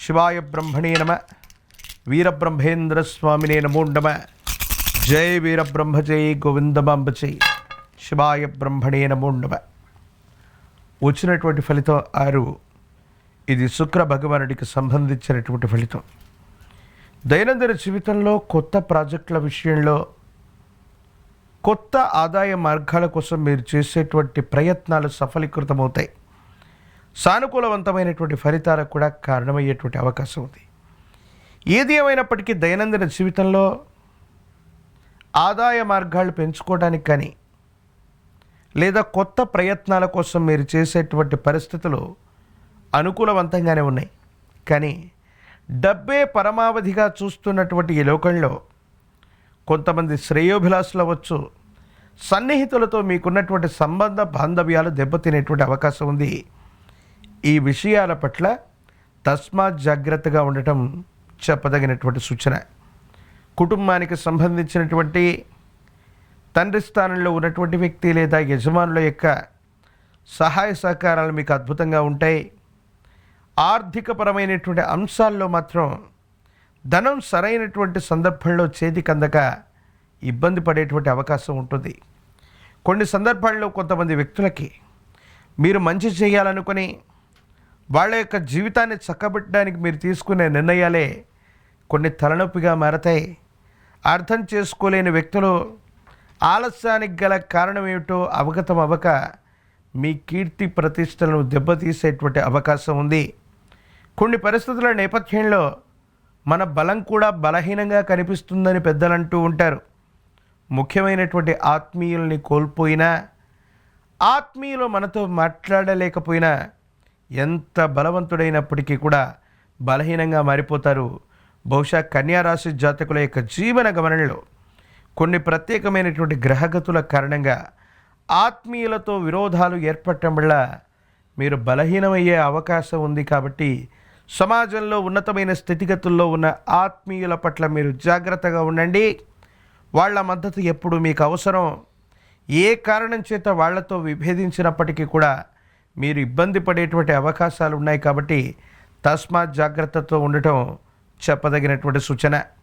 శివాయ బ్రహ్మణే నమ. వీరబ్రహ్మేంద్ర స్వామినే నమో నమ. జై వీరబ్రహ్మ జై గోవిందమాంబ జై. శివాయ బ్రహ్మణే నమో నమ. వచ్చినటువంటి ఫలితం 6. ఇది శుక్ర భగవానుడికి సంబంధించినటువంటి ఫలితం. దైనందిన జీవితంలో కొత్త ప్రాజెక్టుల విషయంలో, కొత్త ఆదాయ మార్గాల కోసం మీరు చేసేటువంటి ప్రయత్నాలు సఫలీకృతమవుతాయి. సానుకూలవంతమైనటువంటి ఫలితాలకు కూడా కారణమయ్యేటువంటి అవకాశం ఉంది. ఏది ఏమైనప్పటికీ దైనందిన జీవితంలో ఆదాయ మార్గాలు పెంచుకోవడానికి కానీ, లేదా కొత్త ప్రయత్నాల కోసం మీరు చేసేటువంటి పరిస్థితులు అనుకూలవంతంగానే ఉన్నాయి. కానీ డబ్బే పరమావధిగా చూస్తున్నటువంటి ఈ లోకంలో కొంతమంది శ్రేయోభిలాషులు అవ్వచ్చు, సన్నిహితులతో మీకున్నటువంటి సంబంధ బాంధవ్యాలు దెబ్బతినేటువంటి అవకాశం ఉంది. ఈ విషయాల పట్ల తస్మాత్ జాగ్రత్తగా ఉండటం చెప్పదగినటువంటి సూచన. కుటుంబానికి సంబంధించినటువంటి తండ్రి స్థానంలో ఉన్నటువంటి వ్యక్తి లేదా యజమానుల యొక్క సహాయ సహకారాలు మీకు అద్భుతంగా ఉంటాయి. ఆర్థికపరమైనటువంటి అంశాల్లో మాత్రం ధనం సరైనటువంటి సందర్భంలో చేతికి అందక ఇబ్బంది పడేటువంటి అవకాశం ఉంటుంది. కొన్ని సందర్భాల్లో కొంతమంది వ్యక్తులకి మీరు మంచి చేయాలనుకుని వాళ్ళ యొక్క జీవితాన్ని చక్కబెట్టడానికి మీరు తీసుకునే నిర్ణయాలే కొన్ని తలనొప్పిగా మారతాయి. అర్థం చేసుకోలేని వ్యక్తులు ఆలస్యానికి గల కారణం ఏమిటో అవగతం అవ్వక మీ కీర్తి ప్రతిష్టలను దెబ్బతీసేటువంటి అవకాశం ఉంది. కొన్ని పరిస్థితుల నేపథ్యంలో మన బలం కూడా బలహీనంగా కనిపిస్తుందని పెద్దలు అంటూ ఉంటారు. ముఖ్యమైనటువంటి ఆత్మీయుల్ని కోల్పోయినా, ఆత్మీయులు మనతో మాట్లాడలేకపోయినా, ఎంత బలవంతుడైనప్పటికీ కూడా బలహీనంగా మారిపోతారు. బహుశా కన్యారాశి జాతకుల యొక్క జీవన గమనంలో కొన్ని ప్రత్యేకమైనటువంటి గ్రహగతుల కారణంగా ఆత్మీయులతో విరోధాలు ఏర్పడటం వల్ల మీరు బలహీనమయ్యే అవకాశం ఉంది. కాబట్టి సమాజంలో ఉన్నతమైన స్థితిగతుల్లో ఉన్న ఆత్మీయుల పట్ల మీరు జాగ్రత్తగా ఉండండి. వాళ్ళ మద్దతు ఎప్పుడు మీకు అవసరం. ఏ కారణం చేత వాళ్లతో విభేదించినప్పటికీ కూడా మీరు ఇబ్బంది పడేటువంటి అవకాశాలు ఉన్నాయి. కాబట్టి తస్మాత్ జాగ్రత్తతో ఉండటం చెప్పదగినటువంటి సూచన.